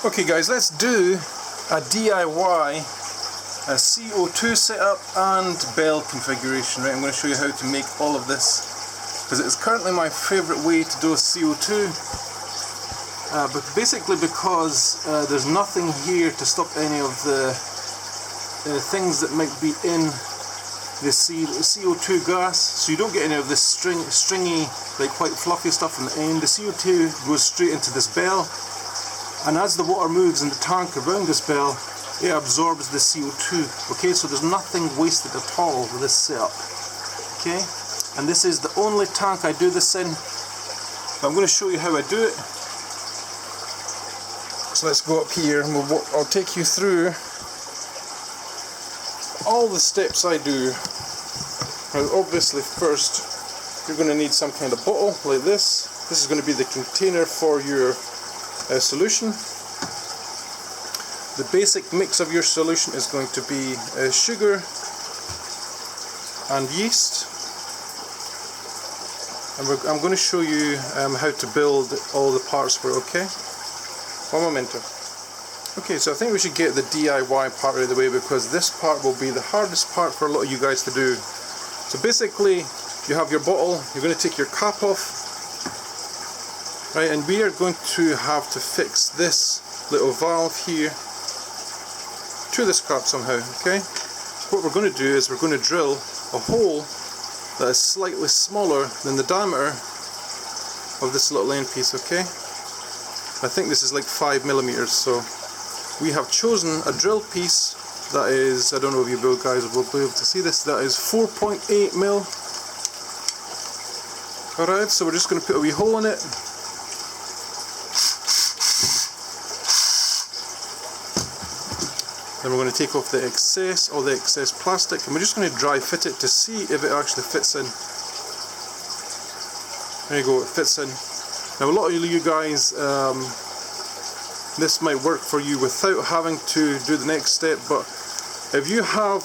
Okay guys, let's do a DIY CO2 setup and bell configuration. Right, I'm going to show you how to make all of this because it is currently my favourite way to do CO2, but basically because there's nothing here to stop any of the things that might be in the CO2 gas, so you don't get any of this stringy, like quite fluffy stuff in the end. The CO2 goes straight into this bell, and as the water moves in the tank around this bell, it absorbs the CO2. Okay, so there's nothing wasted at all with this setup. Okay, and this is the only tank I do this in, but I'm going to show you how I do it. So let's go up here and I'll take you through all the steps I do. Now obviously first you're going to need some kind of bottle like this. This is going to be the container for your solution. The basic mix of your solution is going to be sugar and yeast, and I'm going to show you how to build all the parts for it. Okay, one momento. Okay, so I think we should get the DIY part out of the way, because this part will be the hardest part for a lot of you guys to do. So basically, you have your bottle, you're going to take your cap off, right, and we are going to have to fix this little valve here to this cap somehow. Okay, what we're going to do is we're going to drill a hole that is slightly smaller than the diameter of this little end piece. Okay, I think this is like 5 millimeters, so we have chosen a drill piece that is, I don't know if you guys will be able to see this, that is 4.8 mil. Alright, so we're just going to put a wee hole in it. Then we're going to take off the excess, all the excess plastic, and we're just going to dry fit it to see if it actually fits in. There you go, it fits in. Now a lot of you guys, this might work for you without having to do the next step, but if you have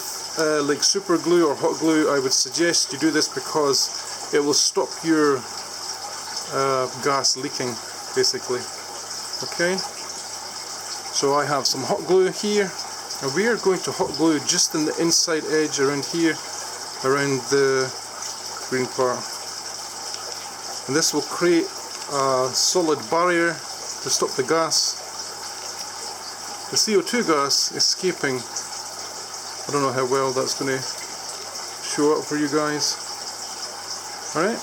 like super glue or hot glue, I would suggest you do this because it will stop your gas leaking, basically. Okay, so I have some hot glue here, and we are going to hot glue just in the inside edge around here, around the green part, and this will create a solid barrier to stop the gas. The CO2 gas escaping. I don't know how well that's going to show up for you guys. Alright,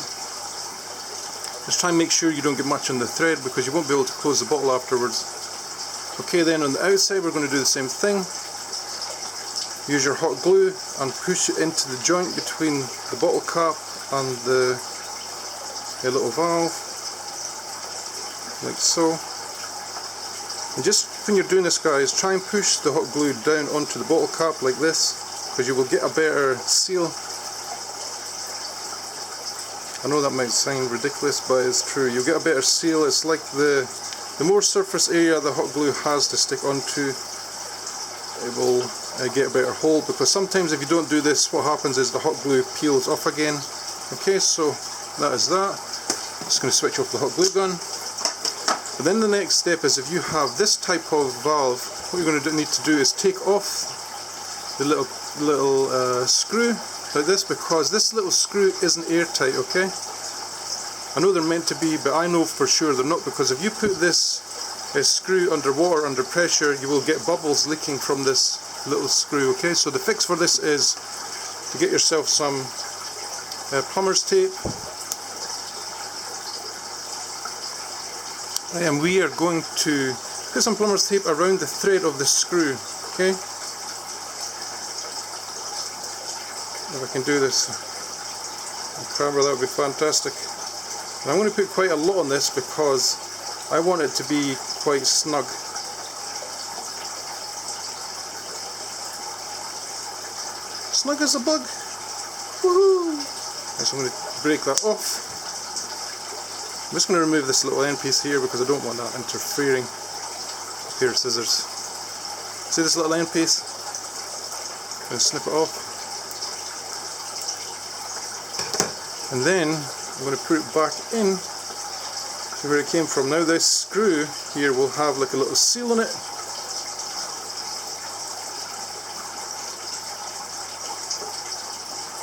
just try and make sure you don't get much on the thread, because you won't be able to close the bottle afterwards. Okay, then on the outside we're going to do the same thing. Use your hot glue and push it into the joint between the bottle cap and the little valve, like so. And just when you're doing this, guys, try and push the hot glue down onto the bottle cap like this, because you will get a better seal. I know that might sound ridiculous, but it's true. You'll get a better seal. It's like the more surface area the hot glue has to stick onto, it will get a better hold, because sometimes if you don't do this, what happens is the hot glue peels off again. Okay, so that is that. Just going to switch off the hot glue gun. But then the next step is, if you have this type of valve, what you're going to need to do is take off the little screw like this, because this little screw isn't airtight. Okay, I know they're meant to be, but I know for sure they're not, because if you put this screw underwater under pressure, you will get bubbles leaking from this little screw. Okay, so the fix for this is to get yourself some plumber's tape. And we are going to put some plumber's tape around the thread of the screw. Okay, if I can do this on camera, that would be fantastic. And I'm going to put quite a lot on this because I want it to be quite snug. Snug as a bug. Woohoo! So I'm going to break that off. I'm just going to remove this little end piece here because I don't want that interfering. A pair of scissors. See this little end piece? I'm going to snip it off. And then I'm going to put it back in See where it came from. Now this screw here will have like a little seal on it.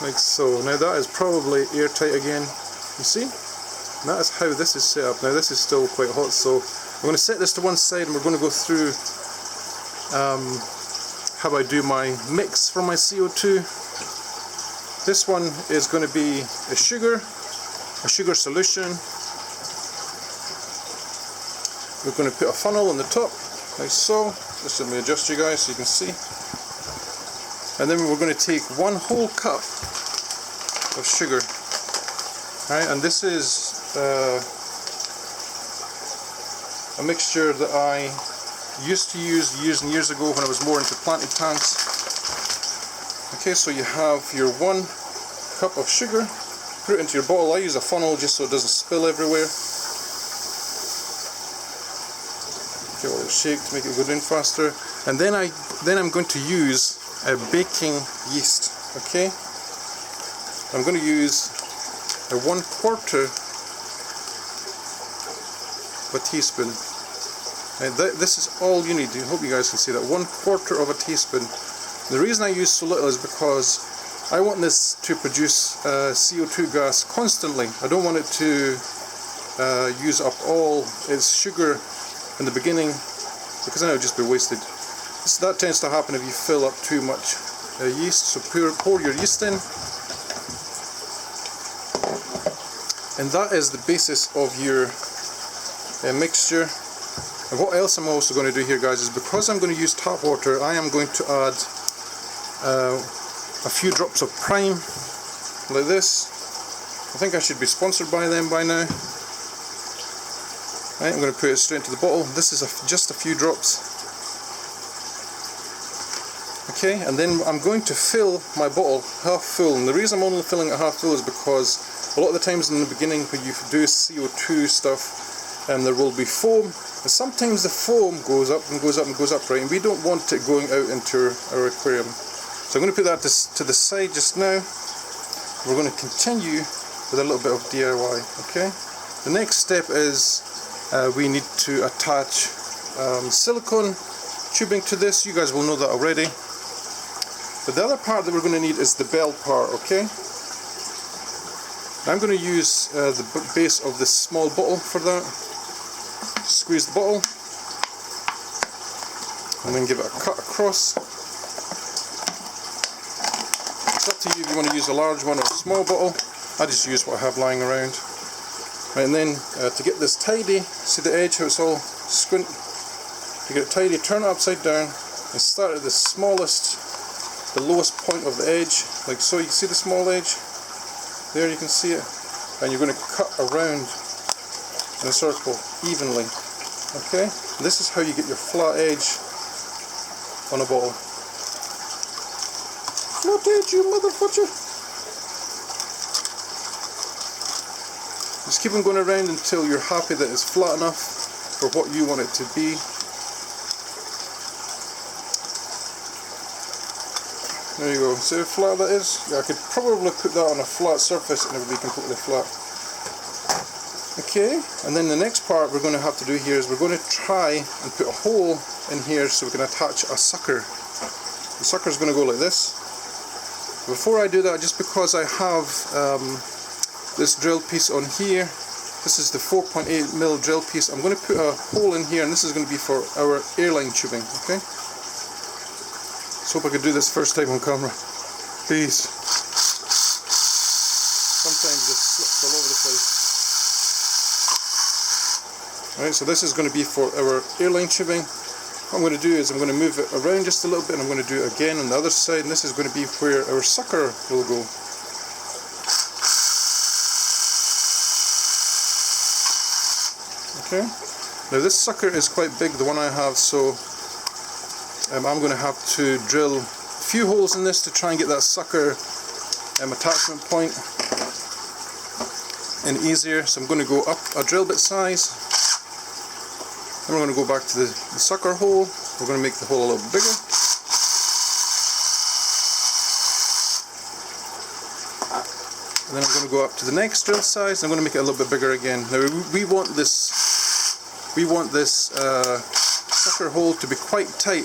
Like so. Now that is probably airtight again. You see? And that is how this is set up. Now this is still quite hot, so I'm going to set this to one side and we're going to go through how I do my mix for my CO2. This one is going to be a sugar solution. We're going to put a funnel on the top, like so. Just let me adjust you guys so you can see. And then we're going to take 1 whole cup of sugar. Alright, and this is a mixture that I used to use years and years ago when I was more into planted tanks. Okay, so you have your 1 cup of sugar, put it into your bottle. I use a funnel just so it doesn't spill everywhere. Give it a shake to make it go down faster. And then I'm going to use a baking yeast. Okay, I'm going to use a 1/4 of a teaspoon. And this is all you need. I hope you guys can see that. 1/4 of a teaspoon. The reason I use so little is because I want this to produce CO2 gas constantly. I don't want it to use up all its sugar in the beginning, because then it would just be wasted. So that tends to happen if you fill up too much yeast. So pour your yeast in. And that is the basis of your mixture. And what else I'm also going to do here, guys, is because I'm going to use tap water, I am going to add a few drops of Prime, like this. I think I should be sponsored by them by now. Right, I'm going to put it straight into the bottle. This is just a few drops. Okay, and then I'm going to fill my bottle half full. And the reason I'm only filling it half full is because a lot of the times in the beginning when you do CO2 stuff, there will be foam. And sometimes the foam goes up and goes up and goes up, right? And we don't want it going out into our aquarium. So I'm going to put that to the side just now. We're going to continue with a little bit of DIY, okay? The next step is we need to attach silicone tubing to this. You guys will know that already. But the other part that we're going to need is the bell part, okay? I'm going to use the base of this small bottle for that. Squeeze the bottle and then give it a cut across. It's up to you if you want to use a large one or a small bottle. I just use what I have lying around. Right, and then to get this tidy, see the edge how it's all squint? To get it tidy, turn it upside down and start at the smallest, the lowest point of the edge, like so. You can see the small edge? There you can see it. And you're going to cut around in a circle evenly. Okay? This is how you get your flat edge on a bottle. Flat edge, you motherfucker! Just keep on going around until you're happy that it's flat enough for what you want it to be. There you go. See how flat that is? Yeah, I could probably put that on a flat surface and it would be completely flat. Okay, and then the next part we're going to have to do here is we're going to try and put a hole in here so we can attach a sucker. The sucker is going to go like this. Before I do that, just because I have this drill piece on here, this is the 4.8mm drill piece, I'm going to put a hole in here, and this is going to be for our airline tubing, okay? Let's hope I can do this first time on camera. Please. Sometimes it slips all over the place. Alright, so this is going to be for our airline tubing. What I'm going to do is I'm going to move it around just a little bit, and I'm going to do it again on the other side, and this is going to be where our sucker will go. Okay, now this sucker is quite big, the one I have, so I'm going to have to drill a few holes in this to try and get that sucker attachment point in easier. So I'm going to go up a drill bit size. Then we're going to go back to the sucker hole. We're going to make the hole a little bigger. And And then I'm going to go up to the next drill size. I'm going to make it a little bit bigger again. Now we want this sucker hole to be quite tight.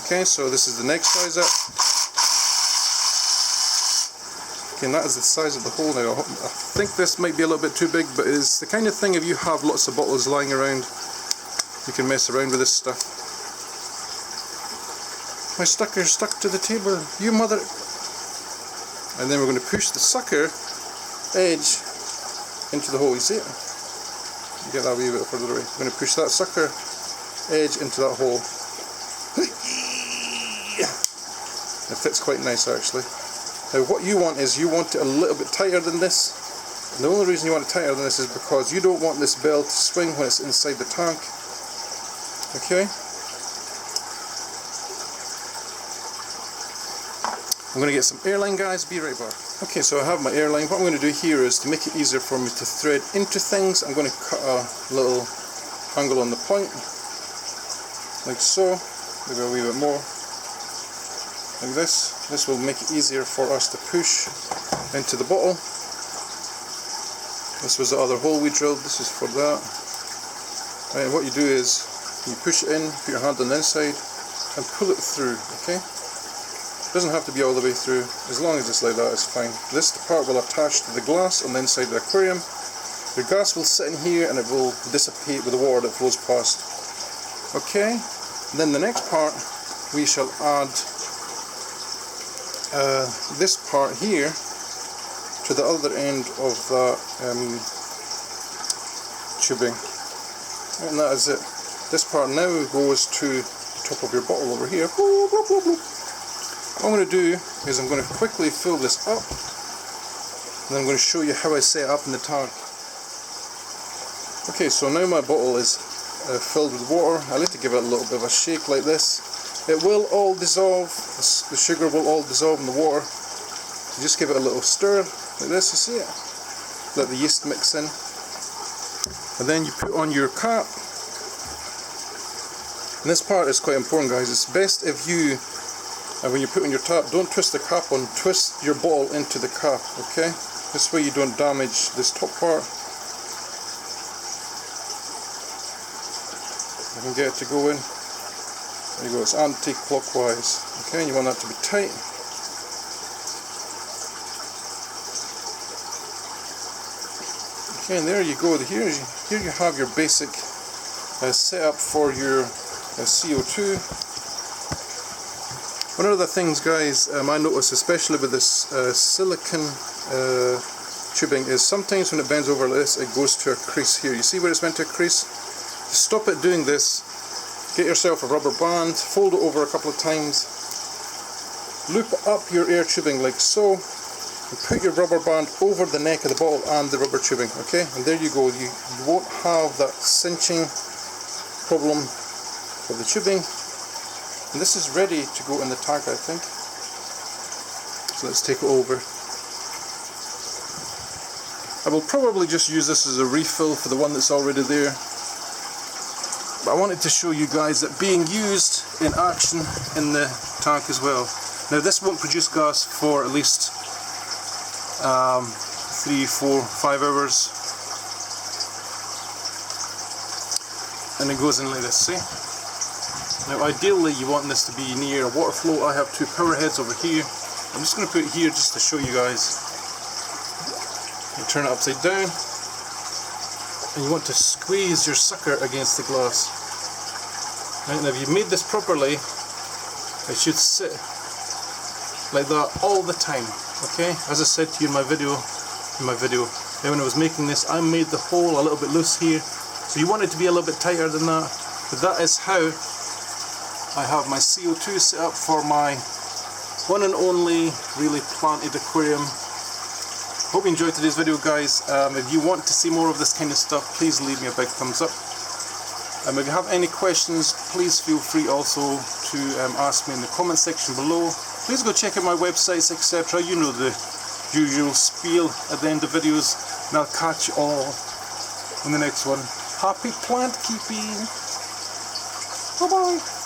Okay, so this is the next size up. Okay, and that is the size of the hole now. I think this might be a little bit too big, but it's the kind of thing, if you have lots of bottles lying around, you can mess around with this stuff. My sucker's stuck to the table, you mother... And then we're going to push the sucker edge into the hole, you see it? You get that a wee bit further away. We're going to push that sucker edge into that hole. It fits quite nice actually. Now what you want is, you want it a little bit tighter than this. And the only reason you want it tighter than this is because you don't want this bell to swing when it's inside the tank. Okay? I'm going to get some airline, guys, be right back. Okay, so I have my airline. What I'm going to do here is, to make it easier for me to thread into things, I'm going to cut a little angle on the point, like so, maybe a wee bit more, like this. This will make it easier for us to push into the bottle. This was the other hole we drilled, this is for that. Right, and what you do is, you push it in, put your hand on the inside, and pull it through, okay? It doesn't have to be all the way through, as long as it's like that, it's fine. This part will attach to the glass on the inside of the aquarium. Your gas will sit in here and it will dissipate with the water that flows past. Okay, then the next part, we shall add this part here to the other end of that tubing. And that is it. This part now goes to the top of your bottle over here. What I'm going to do is, I'm going to quickly fill this up, and then I'm going to show you how I set it up in the tank. Okay, so now my bottle is filled with water. I like to give it a little bit of a shake like this. It will all dissolve, the sugar will all dissolve in the water. So just give it a little stir like this, you see it? Let the yeast mix in. And then you put on your cap. And this part is quite important, guys. It's best if you, when you put on your tap, don't twist the cap on, twist your bottle into the cap, okay? This way you don't damage this top part. I can get it to go in. There you go, it's anti-clockwise, okay? And you want that to be tight. Okay, and there you go. Here you have your basic setup for your CO2. One of the things, guys, I notice, especially with this silicon tubing, is sometimes when it bends over like this, it goes to a crease here. You see where it's meant to crease? To stop it doing this, get yourself a rubber band, fold it over a couple of times, loop up your air tubing like so, and put your rubber band over the neck of the bottle and the rubber tubing, okay? And there you go, you won't have that cinching problem of the tubing. And this is ready to go in the tank, I think. So let's take it over. I will probably just use this as a refill for the one that's already there. But I wanted to show you guys that being used in action in the tank as well. Now this won't produce gas for at least 3, 4, 5 hours. And it goes in like this, see? Now ideally you want this to be near a water flow. I have 2 power heads over here. I'm just going to put it here just to show you guys. You turn it upside down. And you want to squeeze your sucker against the glass. Right, now if you've made this properly, it should sit like that all the time. Okay, as I said to you in my video, now when I was making this, I made the hole a little bit loose here, so you want it to be a little bit tighter than that. But that is how I have my CO2 set up for my one and only really planted aquarium. Hope you enjoyed today's video, guys. If you want to see more of this kind of stuff, please leave me a big thumbs up. If you have any questions, please feel free also to ask me in the comment section below. Please go check out my websites, etc. You know the usual spiel at the end of videos. And I'll catch you all in the next one. Happy plant keeping! Bye bye!